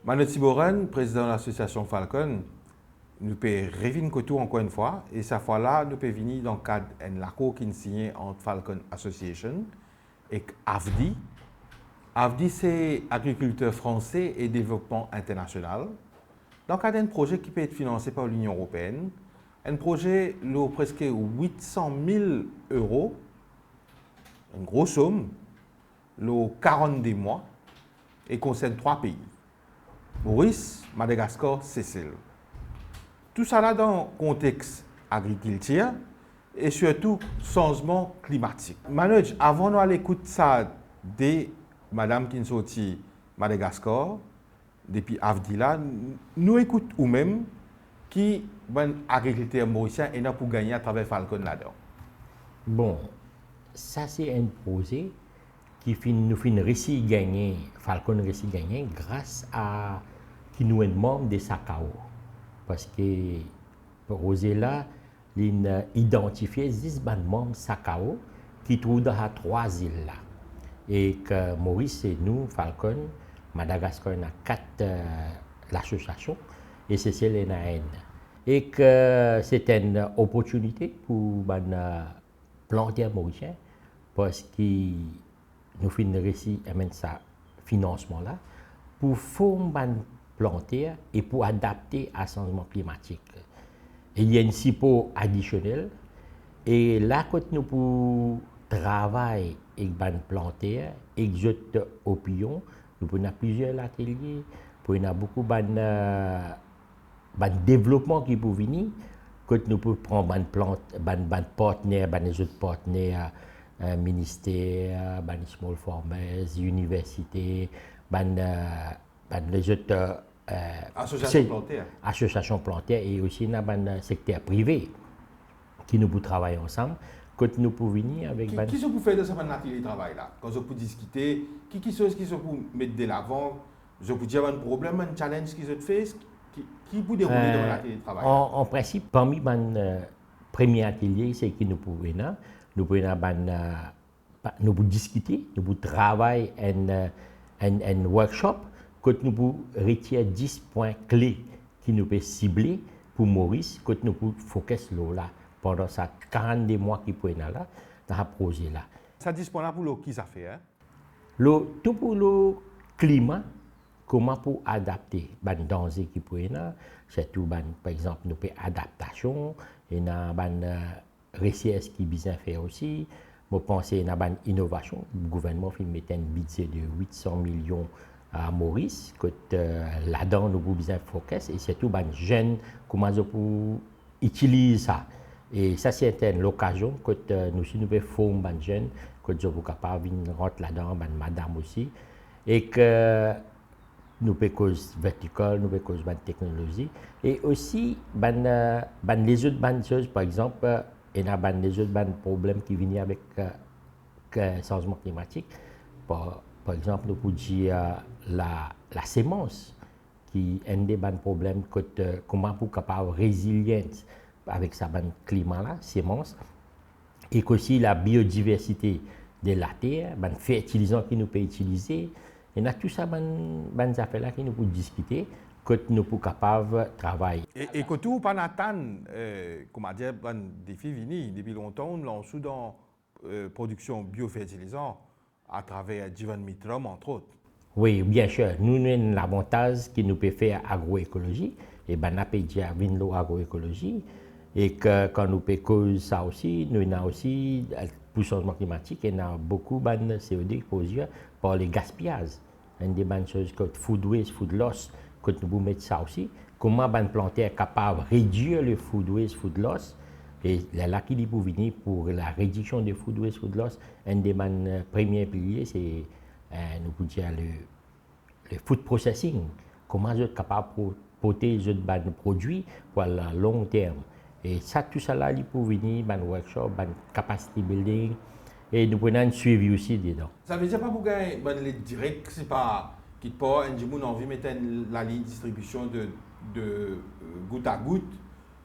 Manuel Tiboren, président de l'association Falcon, nous peut revenir Kotou encore une fois, et cette fois-là, nous peut venir dans le cadre d'un accord qui est signé entre Falcon Association et AFDI. AFDI, c'est Agriculteur français et développement international. Dans le cadre d'un projet qui peut être financé par l'Union européenne, un projet de presque 800 000 euros, une grosse somme, le 42 mois, et concerne 3 pays. Maurice, Madagascar, Seychelles. Tout ça là dans le contexte agriculture et surtout changement climatique. Manoj, avant d'aller écouter ça de Madame qui est sortie Madagascar, depuis Avdila, nous écoutons ou même qui est agriculteur mauricien et pour gagner à travers Falcon là-dedans. Bon, ça c'est un projet qui nous fait réussir gagner, Falcon réussit gagner grâce à qui nous est membre de SACAO. Parce que le projet là, il a identifié 10 membres SACAO qui trouvent dans les 3 îles là. Et que Maurice et nous, Falcon, Madagascar, on a 4 l'association et Seychelles en a une. Et que c'est une opportunité pour les plantaires mauriciens parce qu'ils nous font réussir à mettre ce financement là pour former planter et pour adapter à changement climatique. Et il y a une support additionnel et là quand nous pour travailler avec les planter et les opinions, nous avons plusieurs ateliers, nous avons beaucoup de développement qui peut venir quand nous pouvons prendre des partenaires, des autres partenaires, ministères, des small farmers, universités, les autres associations plantaires et aussi dans le secteur privé qui nous pouvons travailler ensemble. Quand nous pouvons venir avec... Qui sont pour faire de ce atelier de travail là? Quand vous pouvez discuter, qui sont pour mettre de l'avant? Je peux dire un problème, un challenge qu'ils ont fait, qui peut dérouler dans l'atelier de travail? En principe, parmi les premiers ateliers, c'est que nous pouvons venir, nous pouvons discuter, nous pouvons travailler un workshop, quand nous pouvons retirer 10 points clés qui nous peuvent cibler pour Maurice, quand nous pouvons focus là pendant ces 42 mois qui peuvent être là, dans ce projet-là. Ça 10 points là pour le qui ça fait? Tout pour le climat, comment pour adapter les dangers qui peuvent être là, surtout par exemple, nous pouvons adaptation, et dans recherche qui besoin faire aussi. Je pense à l'innovation. Le gouvernement fait mettre un budget de 800 millions à Maurice, là-dedans nous avons besoin de focus et surtout les jeunes, comment ils peuvent utiliser ça. Et ça c'est l'occasion que nous pouvons former les jeunes, que nous sommes capables de rentrer là-dedans, madame aussi, et que nous pouvons cause verticale, nous pouvons cause technologie, et aussi les autres choses, par exemple, il y a les autres problèmes qui viennent avec le changement climatique. Par exemple, nous pouvons dire la sémence, qui est un des problèmes, comment pour capable résilience avec ce climat-là, sémence, et aussi la biodiversité de la terre, les fertilisants que nous pouvons utiliser. Il y a tout ça, les affaires-là que nous pouvons discuter, que nous sommes capables de travailler. Et que tout, pas n'attendre, comment dire, un défi venu. Depuis longtemps, on lance dans la production biofertilisant à travers Jivan Mitram, entre autres. Oui, bien sûr. Nous avons l'avantage que nous pouvons faire agroécologie. Et nous avons agroécologie. Et que quand nous faisons ça aussi, nous avons aussi, pour le changement climatique, il y a beaucoup de CO2 qui posent par les gaspillages. Une des bonnes choses comme food waste, food loss, que nous pouvons mettre ça aussi. Comment les plantaires sont capables de réduire le food waste, food loss. Et là, qui dit pour venir pour la réduction des food waste, food loss, un des premiers piliers, c'est nous pouvons dire le food processing. Comment vous êtes capable de porter les produits pour le long terme. Et ça, tout ça là, il peut venir dans le workshop, dans le capacity building, et nous prenons un suivi aussi dedans. Ça veut dire pas pour gagner les directs, c'est pas qui pas un jour on envie mettre la ligne de distribution de goutte à goutte,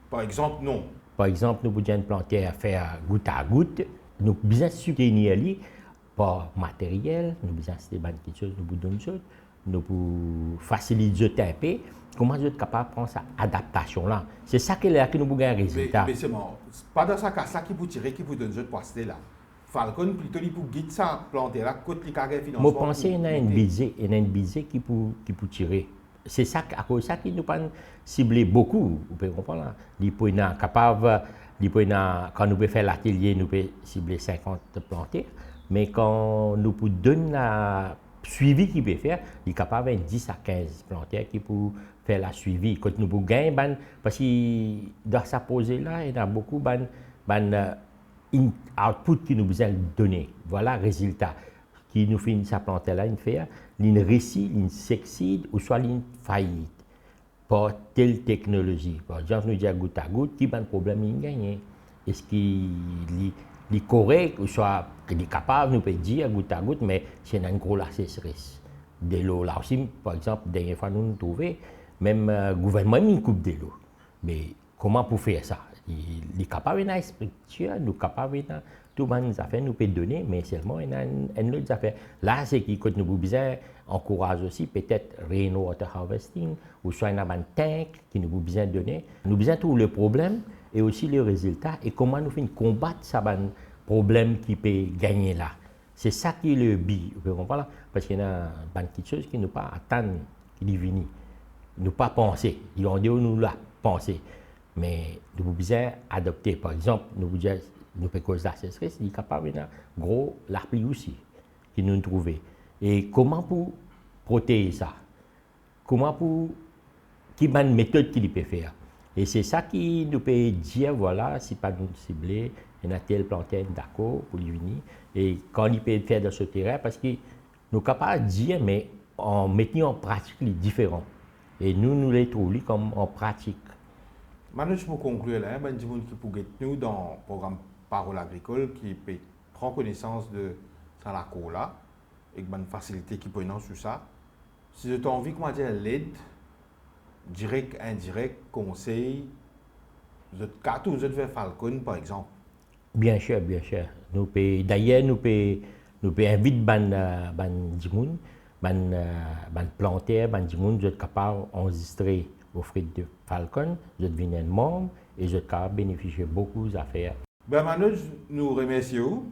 par exemple, non. Par exemple, nous pouvons planter à faire goutte à goutte, nous besoin soutenir par matériel, nous besoin de des choses, nous pouvons donner des choses. nous pour faciliter un peu, comment vous êtes capable de prendre cette adaptation-là. C'est ça qui est nous avons un résultat. Mais c'est bon. Pas dans ce cas-là qui peut tirer, qui peut donner de poster là. Falcon, plutôt, il peut guider ça, planter là, côté les carrières financières. Je pense qu'il y a un budget qui peut tirer. C'est ça, à cause de ça qui nous pas ciblé beaucoup. Vous pouvez comprendre. Il peut être capable, quand nous pouvons faire l'atelier, nous pouvons cibler 50 plantés. Mais quand nous pouvons donner le suivi qu'il peut faire, il est capable de 10 à 15 plantés qui peut faire la suivi. Quand nous pouvons gagner, parce que dans sa posée là, il y a beaucoup de output qui nous besoin donner. Voilà le résultat qui nous fait sa planter là, une faire, une réussite, une succède ou soit une faillite par telle technologie. Par exemple, nous disons goutte à goutte, qui a un problème il gagne. Est-ce qu'il est correct ou soit qu'il est capable, nous peut dire goutte à goutte, mais c'est un gros la sécheresse. De l'eau là aussi, par exemple, dernière fois nous trouvé, même le gouvernement a mis une coupe de l'eau. Mais comment pour faire ça? Il est capable d'une structure, nous capable de tout les affaires nous peut donner, mais seulement il y a une autre affaire. Là, c'est qui nous besoin encourage aussi peut-être rainwater harvesting ou soit un tank qui nous besoin donner. Nous besoin tout le problème et aussi le résultat et comment nous faisons combattre ce problème qui peut gagner là. C'est ça qui est le but, vous comprenez? Parce qu'il y a une petite chose qui nous pas attendre qui est venu, nous pas penser, ils ont dit nous la penser. Mais nous pouvons bien adopter, par exemple, nous pouvons causer la sécheresse, il est capable de gros la pluie aussi, qui nous trouver. Et comment pour protéger ça? Comment pour, qui est une méthode qu'il peut faire? Et c'est ça qui nous peut dire, voilà, si pas nous cibler, il y a tel plantain d'accord pour lui venir. Et quand il peut faire dans ce terrain, parce que nous sommes capables de dire, mais en mettant en pratique les différents. Et nous les trouvons comme en pratique. Maintenant, pour conclure, là, il y a des gens qui peuvent nous dans le programme Parole agricole qui peut prendre connaissance de ça la cour là et une facilité qui peut sur ça. Si vous avez envie, comment dire, l'aide, direct, indirect, conseil, vous êtes quatre ou vous êtes vers Falcon par exemple. Bien sûr, bien sûr. D'ailleurs, nous pouvons inviter les gens, les planteurs, les gens qui sont capables d'enregistrer au fruit de Falcon, je deviens membre et je peux bénéficier beaucoup d'affaires. Ben Manoj, nous remercions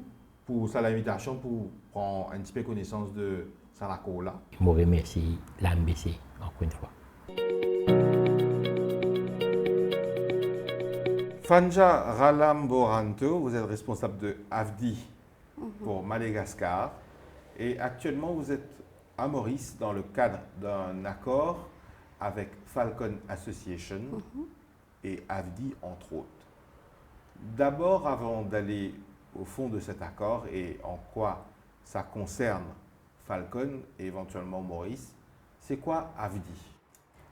pour l'invitation pour prendre un petit peu connaissance de Salakola. Je vous remercie l'AMBC encore une fois. Fanja Ralamboranto, vous êtes responsable de AFDI pour Madagascar et actuellement vous êtes à Maurice dans le cadre d'un accord avec Falcon Association et AFDI entre autres. D'abord, avant d'aller au fond de cet accord et en quoi ça concerne Falcon et éventuellement Maurice, c'est quoi AFDI?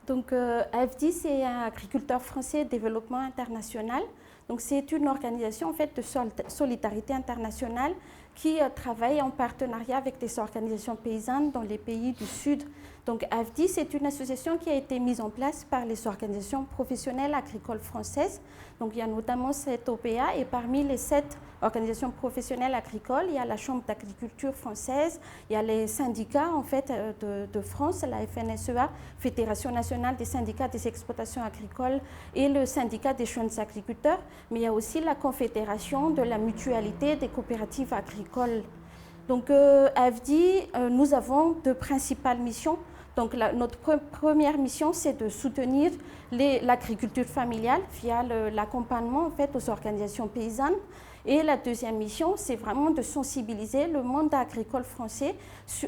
Donc, AFDI, c'est un agriculteur français de développement international. Donc, c'est une organisation en fait, de solidarité internationale qui travaille en partenariat avec des organisations paysannes dans les pays du Sud. Donc, AFDI, c'est une association qui a été mise en place par les organisations professionnelles agricoles françaises. Donc, il y a notamment cette OPA et parmi les 7 organisations professionnelles agricoles, il y a la Chambre d'agriculture française, il y a les syndicats en fait, de France, la FNSEA, Fédération nationale des syndicats des exploitations agricoles et le syndicat des jeunes agriculteurs, mais il y a aussi la Confédération de la mutualité des coopératives agricoles. Donc, AFDI, nous avons 2 principales missions. Donc, notre première mission, c'est de soutenir l'agriculture familiale via l'accompagnement en fait, aux organisations paysannes. Et la deuxième mission, c'est vraiment de sensibiliser le monde agricole français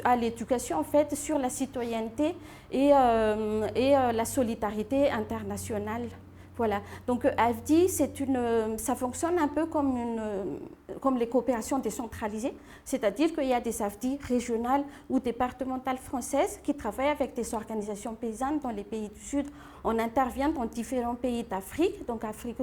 à l'éducation en fait, sur la citoyenneté et la solidarité internationale. Voilà. Donc AFDI, ça fonctionne un peu comme les coopérations décentralisées, c'est-à-dire qu'il y a des AFDI régionales ou départementales françaises qui travaillent avec des organisations paysannes dans les pays du Sud. On intervient dans différents pays d'Afrique, donc Afrique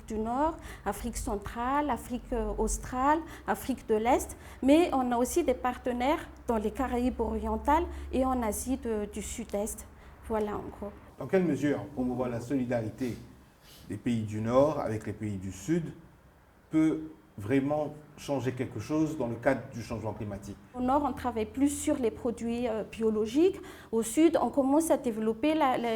du Nord, Afrique centrale, Afrique australe, Afrique de l'Est, mais on a aussi des partenaires dans les Caraïbes orientales et en Asie du Sud-Est. Voilà en gros. Dans quelle mesure promouvoir la solidarité des pays du Nord avec les pays du Sud peut vraiment changer quelque chose dans le cadre du changement climatique? Au nord, on travaille plus sur les produits biologiques. Au sud, on commence à développer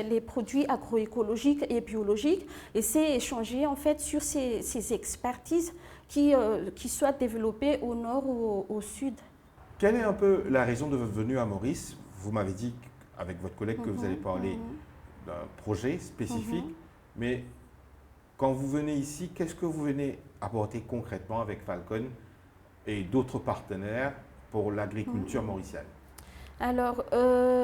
les produits agroécologiques et biologiques. Et c'est échanger en fait sur ces expertises qui soient développées au nord ou au sud. Quelle est un peu la raison de votre venue à Maurice? Vous m'avez dit avec votre collègue que vous allez parler d'un projet spécifique, mais quand vous venez ici, qu'est-ce que vous venez apporter concrètement avec Falcon et d'autres partenaires pour l'agriculture mauricienne? Alors,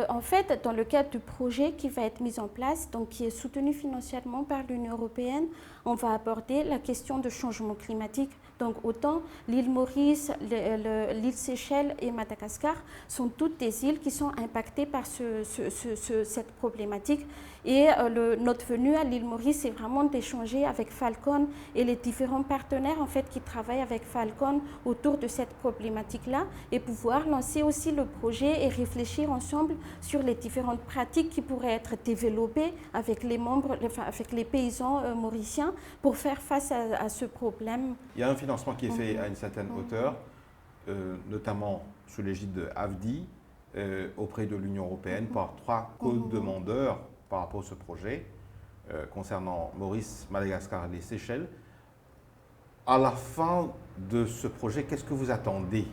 en fait, dans le cadre du projet qui va être mis en place, donc qui est soutenu financièrement par l'Union européenne, on va aborder la question de changement climatique. Donc, autant l'île Maurice, l'île Seychelles et Madagascar sont toutes des îles qui sont impactées par cette problématique. Et notre venue à l'île Maurice, c'est vraiment d'échanger avec Falcon et les différents partenaires en fait, qui travaillent avec Falcon autour de cette problématique-là et pouvoir lancer aussi le projet et réfléchir ensemble sur les différentes pratiques qui pourraient être développées avec les membres, enfin, avec les paysans mauriciens pour faire face à ce problème. Il y a un financement qui est fait à une certaine hauteur, notamment sous l'égide de AFDI, auprès de l'Union européenne par 3 co-demandeurs par rapport à ce projet concernant Maurice, Madagascar et les Seychelles. À la fin de ce projet, qu'est-ce que vous attendez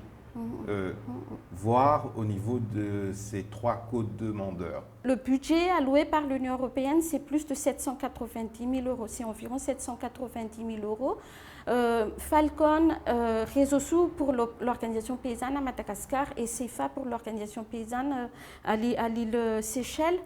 voir au niveau de ces 3 co-demandeurs? Le budget alloué par l'Union européenne, c'est plus de 790 000 €. C'est environ 790 000 €. Falcon, Réseau Sous pour l'organisation paysanne à Madagascar et CEFA pour l'organisation paysanne à l'île Seychelles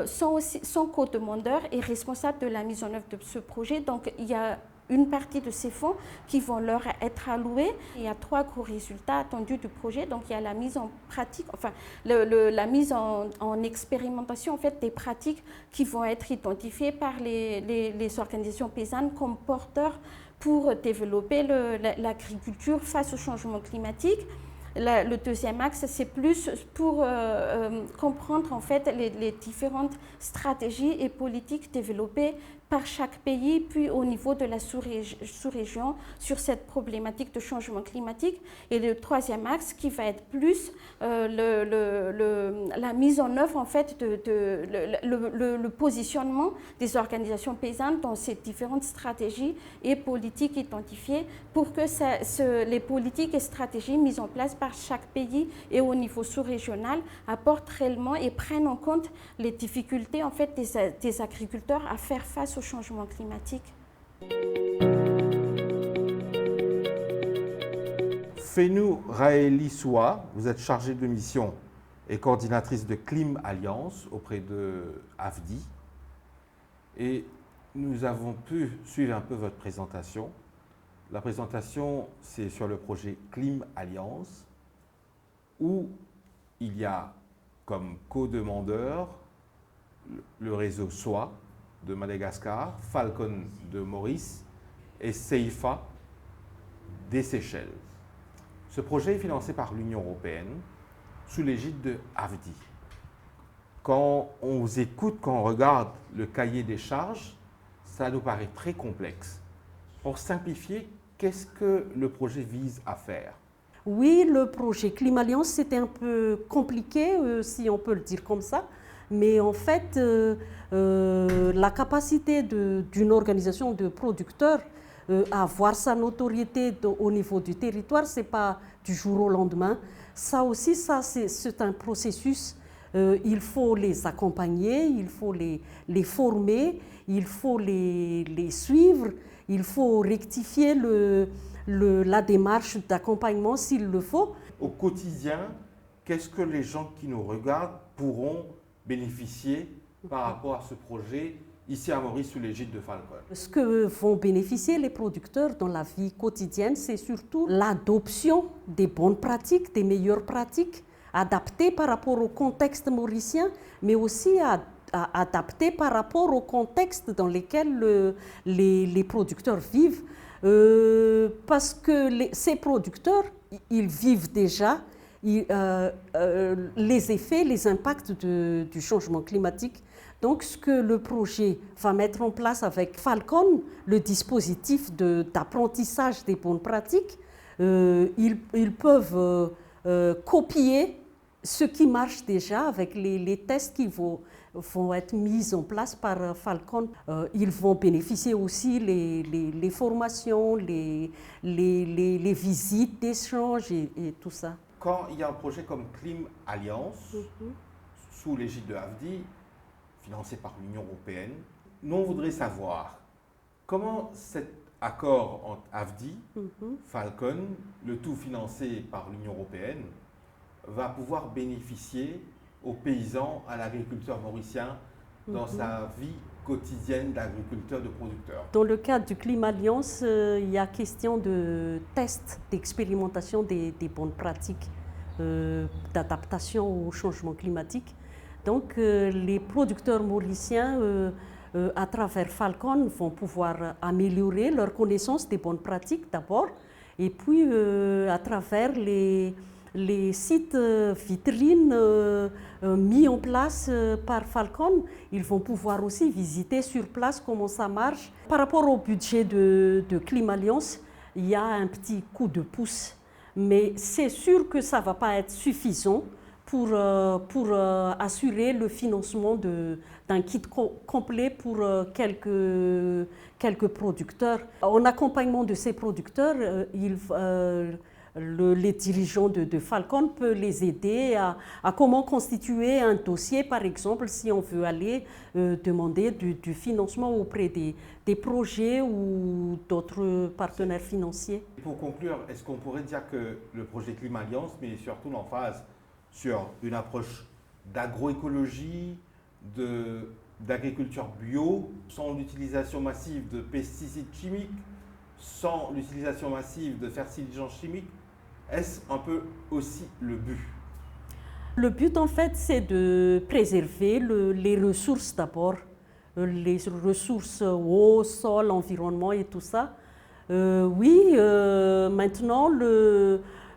sont co-demandeurs et responsables de la mise en œuvre de ce projet. Donc, il y a une partie de ces fonds qui vont leur être alloués. Il y a 3 gros résultats attendus du projet. Donc, il y a la mise en pratique, enfin, la mise en expérimentation en fait, des pratiques qui vont être identifiées par les organisations paysannes comme porteurs pour développer l'agriculture face au changement climatique. Le deuxième axe, c'est plus pour comprendre en fait les différentes stratégies et politiques développées par chaque pays, puis au niveau de la sous-région sur cette problématique de changement climatique. Et le troisième axe qui va être plus la mise en œuvre, en fait, le positionnement des organisations paysannes dans ces différentes stratégies et politiques identifiées pour que les politiques et stratégies mises en place par chaque pays et au niveau sous-régional apportent réellement et prennent en compte les difficultés, en fait, des agriculteurs à faire face au changement climatique. Fénou Raéli-Soua, vous êtes chargée de mission et coordinatrice de Clim Alliance auprès de AFDI. Et nous avons pu suivre un peu votre présentation. La présentation, c'est sur le projet Clim Alliance, où il y a comme co-demandeur le réseau SOA de Madagascar, Falcon de Maurice et CEFA des Seychelles. Ce projet est financé par l'Union européenne sous l'égide de AFDI. Quand on vous écoute, quand on regarde le cahier des charges, ça nous paraît très complexe. Pour simplifier, qu'est-ce que le projet vise à faire? Oui, le projet Clim Alliance, c'était un peu compliqué, si on peut le dire comme ça. Mais en fait, la capacité d'une organisation de producteurs à avoir sa notoriété au niveau du territoire, ce n'est pas du jour au lendemain. Ça aussi, c'est un processus. Il faut les accompagner, il faut les former, il faut les suivre, il faut rectifier la démarche d'accompagnement s'il le faut. Au quotidien, qu'est-ce que les gens qui nous regardent pourront bénéficier par rapport à ce projet ici à Maurice sous l'égide de Falcon? Ce que vont bénéficier les producteurs dans la vie quotidienne, c'est surtout l'adoption des bonnes pratiques, des meilleures pratiques, adaptées par rapport au contexte mauricien, mais aussi adaptées par rapport au contexte dans lequel les producteurs vivent. Parce que ces producteurs, ils vivent déjà les effets, les impacts du changement climatique. Donc, ce que le projet va mettre en place avec Falcon, le dispositif d'apprentissage des bonnes pratiques, ils peuvent copier ce qui marche déjà avec les tests qui vont être mis en place par Falcon. Ils vont bénéficier aussi les formations, les visites d'échange et tout ça. Quand il y a un projet comme Clim Alliance, sous l'égide de AFDI, financé par l'Union européenne, nous on voudrait savoir comment cet accord entre AFDI, Falcon, le tout financé par l'Union européenne, va pouvoir bénéficier aux paysans, à l'agriculteur mauricien, dans sa vie quotidienne d'agriculteur, de producteur. Dans le cadre du Clim Alliance, il y a question de tests, d'expérimentation des bonnes pratiques d'adaptation au changement climatique. Donc les producteurs mauriciens, à travers Falcon, vont pouvoir améliorer leur connaissance des bonnes pratiques d'abord, et puis à travers les sites vitrines mis en place par Falcon, ils vont pouvoir aussi visiter sur place comment ça marche. Par rapport au budget de Clim Alliance, il y a un petit coup de pouce, mais c'est sûr que ça ne va pas être suffisant pour assurer le financement d'un kit complet pour quelques producteurs. En accompagnement de ces producteurs, les dirigeants de Falcon peuvent les aider à comment constituer un dossier, par exemple, si on veut aller demander du financement auprès des projets ou d'autres partenaires financiers. Pour conclure, est-ce qu'on pourrait dire que le projet Clim Alliance met surtout l'emphase sur une approche d'agroécologie, d'agriculture bio, sans l'utilisation massive de pesticides chimiques, sans l'utilisation massive de fertilisants chimiques? Est-ce un peu aussi le but? Le but, en fait, c'est de préserver les ressources d'abord, les ressources eau, sol, environnement et tout ça. Maintenant,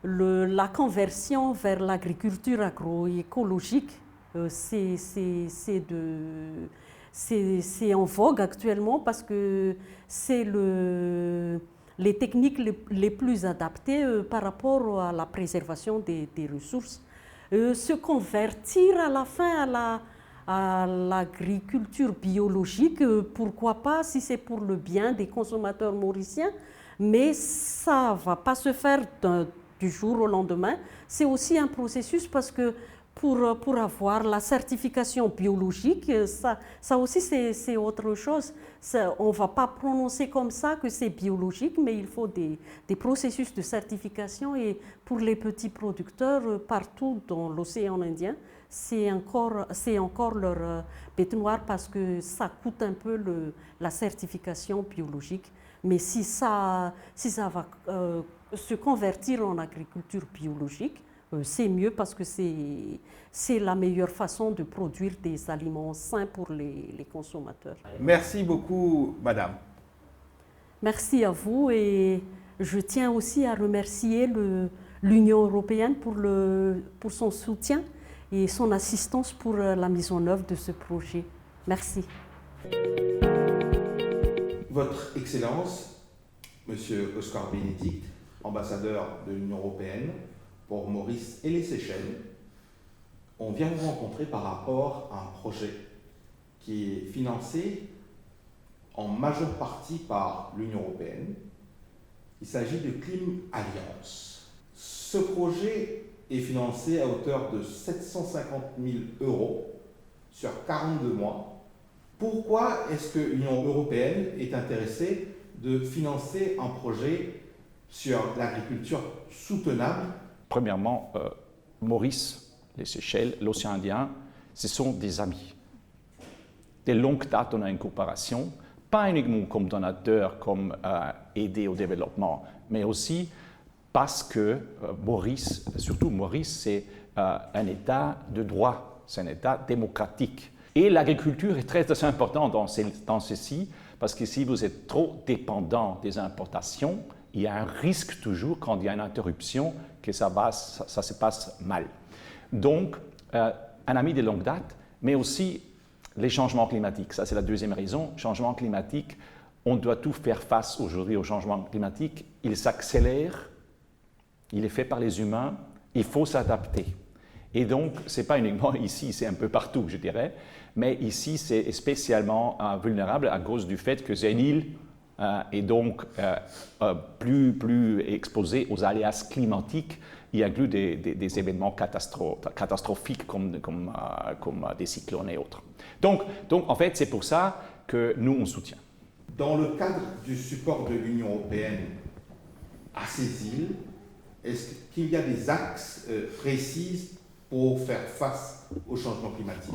la conversion vers l'agriculture agroécologique, c'est en vogue actuellement parce que c'est les techniques les plus adaptées par rapport à la préservation des ressources. Se convertir à la fin à l'agriculture biologique, pourquoi pas si c'est pour le bien des consommateurs mauriciens, mais ça ne va pas se faire du jour au lendemain. C'est aussi un processus parce que pour avoir la certification biologique, ça aussi c'est autre chose. On ne va pas prononcer comme ça que c'est biologique, mais il faut des processus de certification. Et pour les petits producteurs, partout dans l'océan Indien, c'est encore leur bête noire parce que ça coûte un peu la certification biologique. Mais si ça va se convertir en agriculture biologique, c'est mieux parce que c'est la meilleure façon de produire des aliments sains pour les consommateurs. Merci beaucoup, madame. Merci à vous et je tiens aussi à remercier l'Union européenne pour son soutien et son assistance pour la mise en œuvre de ce projet. Merci. Votre Excellence, Monsieur Oscar Bénédicte, ambassadeur de l'Union européenne pour Maurice et les Seychelles, on vient vous rencontrer par rapport à un projet qui est financé en majeure partie par l'Union européenne. Il s'agit de Clim Alliance. Ce projet est financé à hauteur de 750 000 € sur 42 mois. Pourquoi est-ce que l'Union européenne est intéressée de financer un projet sur l'agriculture soutenable? Premièrement, Maurice, les Seychelles, l'océan Indien, ce sont des amis. De longue date, on a une coopération, pas uniquement comme donateur, comme aider au développement, mais aussi parce que Maurice, surtout Maurice, c'est un État de droit, c'est un État démocratique. Et l'agriculture est très, très importante dans ceci, parce que si vous êtes trop dépendant des importations, il y a un risque toujours, quand il y a une interruption, que ça se passe mal. Donc, un ami de longue date, mais aussi les changements climatiques. Ça, c'est la deuxième raison. Changement climatique, on doit tout faire face aujourd'hui au changement climatique. Il s'accélère, il est fait par les humains, il faut s'adapter. Et donc, ce n'est pas uniquement ici, c'est un peu partout, je dirais, mais ici, c'est spécialement vulnérable à cause du fait que c'est une île et donc plus exposée aux aléas climatiques. Il inclut des événements catastrophiques comme des cyclones et autres. Donc, en fait, c'est pour ça que nous, on soutient. Dans le cadre du support de l'Union européenne à ces îles, est-ce qu'il y a des axes précis pour faire face au changement climatique?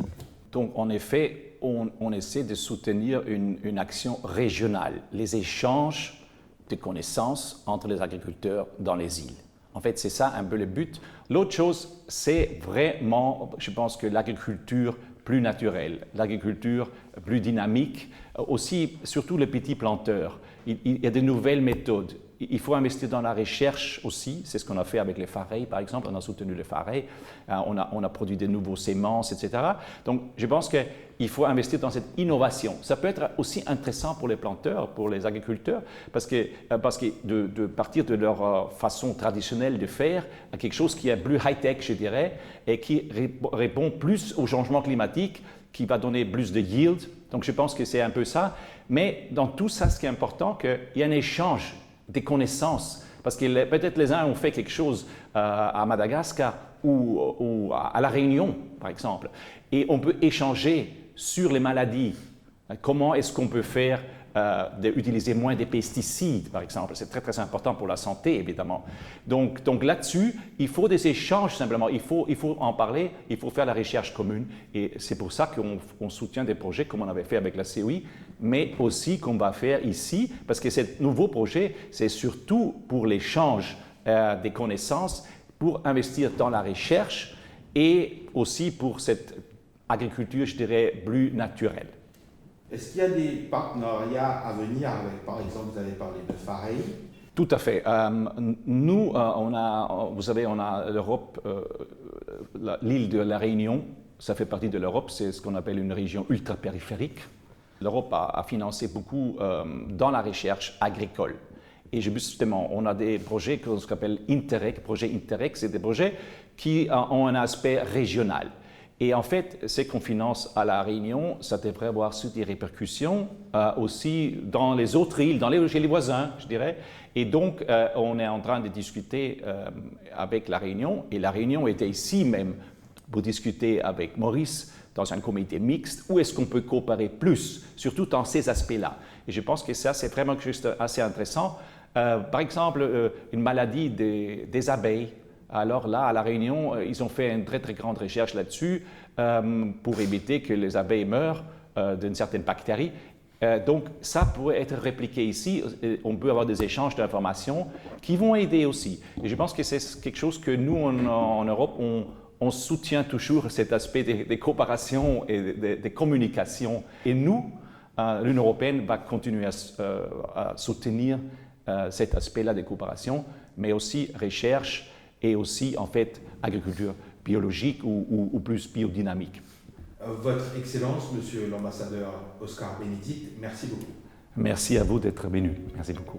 Donc, en effet, on essaie de soutenir une action régionale, les échanges de connaissances entre les agriculteurs dans les îles. En fait, c'est ça un peu le but. L'autre chose, c'est vraiment, je pense que l'agriculture plus naturelle, l'agriculture plus dynamique, aussi, surtout les petits planteurs. Il y a de nouvelles méthodes. Il faut investir dans la recherche aussi, c'est ce qu'on a fait avec les farelles par exemple, on a soutenu les farelles, on a produit de nouveaux semences, etc. Donc je pense qu'il faut investir dans cette innovation. Ça peut être aussi intéressant pour les planteurs, pour les agriculteurs, parce que de partir de leur façon traditionnelle de faire à quelque chose qui est plus high-tech, je dirais, et qui répond plus au changement climatique, qui va donner plus de yield. Donc je pense que c'est un peu ça. Mais dans tout ça, ce qui est important, qu'il y a un échange des connaissances, parce que peut-être les uns ont fait quelque chose à Madagascar ou à La Réunion, par exemple, et on peut échanger sur les maladies. Comment est-ce qu'on peut faire d'utiliser moins des pesticides, par exemple. C'est très, très important pour la santé, évidemment. Donc là-dessus, il faut des échanges, simplement. Il faut en parler, il faut faire la recherche commune. Et c'est pour ça qu'on soutient des projets comme on avait fait avec la COI, mais aussi qu'on va faire ici, parce que ce nouveau projet, c'est surtout pour l'échange des connaissances, pour investir dans la recherche et aussi pour cette agriculture, je dirais, plus naturelle. Est-ce qu'il y a des partenariats à venir avec, par exemple, vous avez parlé de farelles? Tout à fait. Nous, vous savez, on a l'Europe, l'île de la Réunion, ça fait partie de l'Europe, c'est ce qu'on appelle une région ultra-périphérique. L'Europe a financé beaucoup dans la recherche agricole. Et justement, on a des projets qu'on appelle Interreg, projets Interreg, c'est des projets qui ont un aspect régional. Et en fait, ce qu'on finance à La Réunion, ça devrait avoir des répercussions aussi dans les autres îles, chez les voisins, je dirais. Et donc, on est en train de discuter avec La Réunion, et La Réunion était ici même pour discuter avec Maurice dans un comité mixte, où est-ce qu'on peut coopérer plus, surtout dans ces aspects-là. Et je pense que ça, c'est vraiment juste assez intéressant. Par exemple, une maladie des abeilles. Alors là, à La Réunion, ils ont fait une très, très grande recherche là-dessus pour éviter que les abeilles meurent d'une certaine bactérie. Donc, ça pourrait être répliqué ici. On peut avoir des échanges d'informations qui vont aider aussi. Et je pense que c'est quelque chose que nous, en Europe, on soutient toujours cet aspect des coopérations et des communications. Et nous, l'Union européenne va continuer à soutenir cet aspect-là des coopérations, mais aussi recherche et aussi, en fait, agriculture biologique ou plus biodynamique. Votre Excellence, Monsieur l'ambassadeur Oscar Bénédicte, merci beaucoup. Merci à vous d'être venu. Merci beaucoup.